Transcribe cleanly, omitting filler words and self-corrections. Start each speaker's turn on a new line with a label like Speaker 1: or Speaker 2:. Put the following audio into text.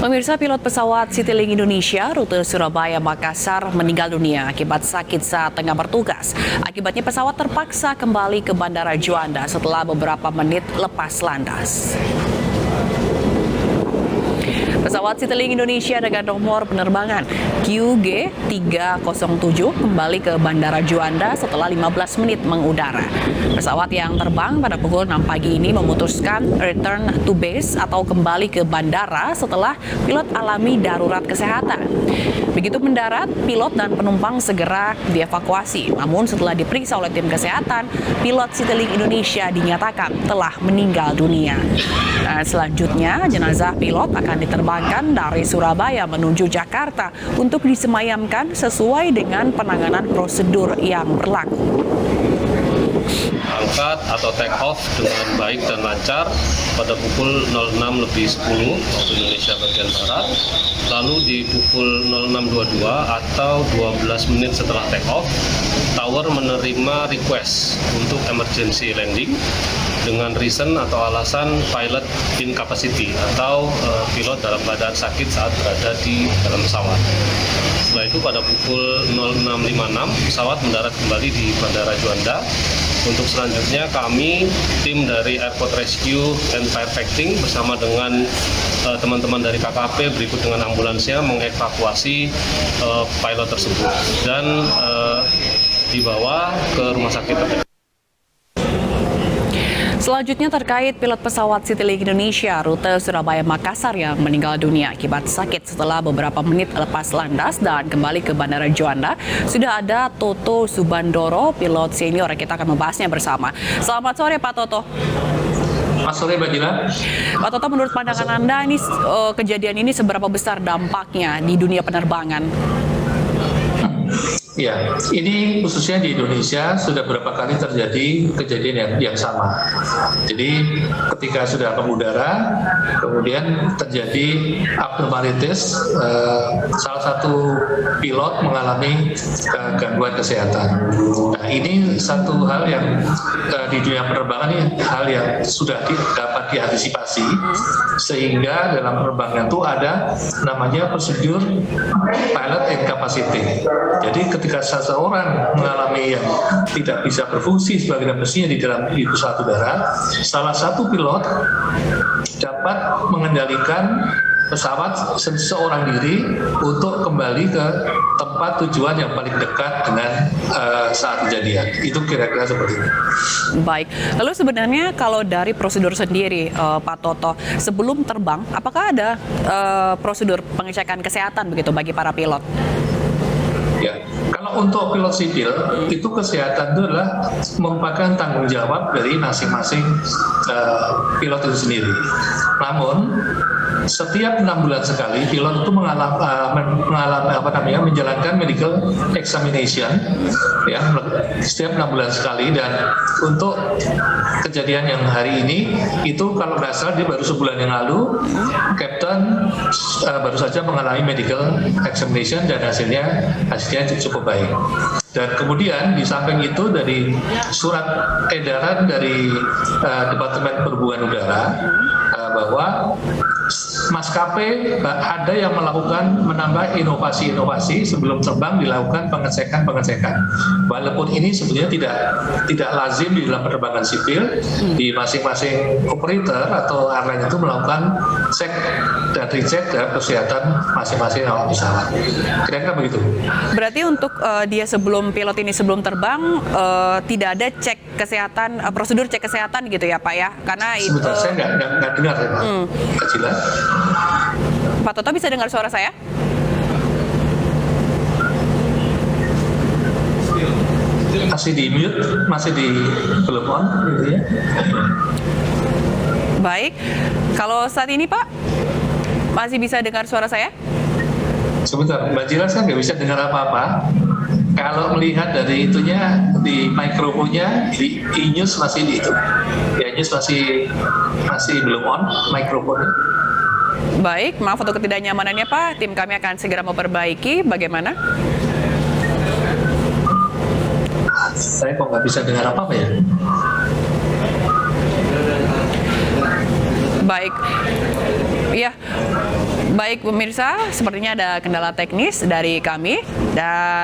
Speaker 1: Pemirsa, pilot pesawat Citylink Indonesia rute Surabaya-Makassar meninggal dunia akibat sakit saat tengah bertugas. Akibatnya pesawat terpaksa kembali ke Bandara Juanda setelah beberapa menit lepas landas. Pesawat Citylink Indonesia dengan nomor penerbangan QG307 kembali ke Bandara Juanda setelah 15 menit mengudara. Pesawat yang terbang pada pukul 6 pagi ini memutuskan return to base atau kembali ke bandara setelah pilot alami darurat kesehatan. Begitu mendarat, pilot dan penumpang segera dievakuasi. Namun setelah diperiksa oleh tim kesehatan, pilot Citylink Indonesia dinyatakan telah meninggal dunia. Nah, selanjutnya jenazah pilot akan diterbangkan dari Surabaya menuju Jakarta untuk disemayamkan sesuai dengan penanganan prosedur yang berlaku.
Speaker 2: Angkat atau take off dengan baik dan lancar pada pukul 06.10 waktu Indonesia bagian Barat. Lalu di pukul 06.22 atau 12 menit setelah take off, tower menerima request untuk emergency landing dengan reason atau alasan pilot incapacity atau pilot dalam keadaan sakit saat berada di dalam pesawat. Setelah itu pada pukul 06.56 pesawat mendarat kembali di Bandara Juanda. Untuk selanjutnya kami tim dari Airport Rescue and Firefighting bersama dengan teman-teman dari KKP berikut dengan ambulansnya mengevakuasi pilot tersebut dan dibawa ke rumah sakit terdekat.
Speaker 1: Selanjutnya terkait pilot pesawat Citylink Indonesia rute Surabaya-Makassar yang meninggal dunia akibat sakit setelah beberapa menit lepas landas dan kembali ke Bandara Juanda, sudah ada Toto Subandoro, pilot senior. Kita akan membahasnya bersama. Selamat sore Pak Toto.
Speaker 3: Selamat sore Mbak Dila.
Speaker 1: Pak Toto, menurut pandangan Anda ini kejadian ini seberapa besar dampaknya di dunia penerbangan?
Speaker 3: Ya, ini khususnya di Indonesia sudah berapa kali terjadi kejadian yang sama. Jadi ketika sudah mengudara, kemudian terjadi abnormalitas, salah satu pilot mengalami gangguan kesehatan. Nah, ini satu hal yang di dunia penerbangan ini hal yang sudah dapat diantisipasi, sehingga dalam penerbangan itu ada namanya prosedur pilot incapacity. Jadi ketika seseorang mengalami yang tidak bisa berfungsi sebagai mesinnya di pesawat udara, salah satu pilot dapat mengendalikan pesawat seorang diri untuk kembali ke tempat tujuan yang paling dekat dengan saat kejadian. Itu kira-kira seperti itu.
Speaker 1: Baik, lalu sebenarnya kalau dari prosedur sendiri, Pak Toto, sebelum terbang, apakah ada prosedur pengecekan kesehatan begitu bagi para pilot?
Speaker 3: Ya, kalau untuk pilot sipil itu kesehatan itu adalah merupakan tanggung jawab dari masing-masing pilot itu sendiri. Namun setiap 6 bulan sekali pilot itu menjalankan medical examination, ya, setiap 6 bulan sekali. Dan untuk kejadian yang hari ini itu kalau nggak salah dia baru sebulan yang lalu, Captain baru saja mengalami medical examination dan hasilnya cukup baik. Dan kemudian di samping itu dari surat edaran dari Departemen Perhubungan Udara bahwa maskapai ada yang menambah inovasi-inovasi sebelum terbang dilakukan pengecekan. Walaupun ini sebenarnya tidak lazim di dalam penerbangan sipil, di masing-masing operator atau airline itu melakukan cek dan recheck dan kesehatan masing-masing awak pesawat. Kira-kira begitu.
Speaker 1: Berarti untuk dia pilot ini sebelum terbang tidak ada cek kesehatan, prosedur cek kesehatan gitu ya Pak ya? Karena
Speaker 3: sebentar, saya nggak dengar ya Pak. Kecilan.
Speaker 1: Pak Toto bisa dengar suara saya?
Speaker 3: Masih di mute, masih di belum on gitu ya.
Speaker 1: Baik, kalau saat ini Pak masih bisa dengar suara saya?
Speaker 3: Sebentar, Mbak Jila saya nggak bisa dengar apa-apa. Kalau melihat dari itunya di mikrofonnya di e-news masih di itu, e-news masih belum on mikrofonnya.
Speaker 1: Baik, maaf untuk ketidaknyamanannya Pak, tim kami akan segera memperbaiki. Bagaimana?
Speaker 3: Saya kok nggak bisa dengar apa-apa ya?
Speaker 1: Baik, ya. Baik pemirsa, sepertinya ada kendala teknis dari kami dan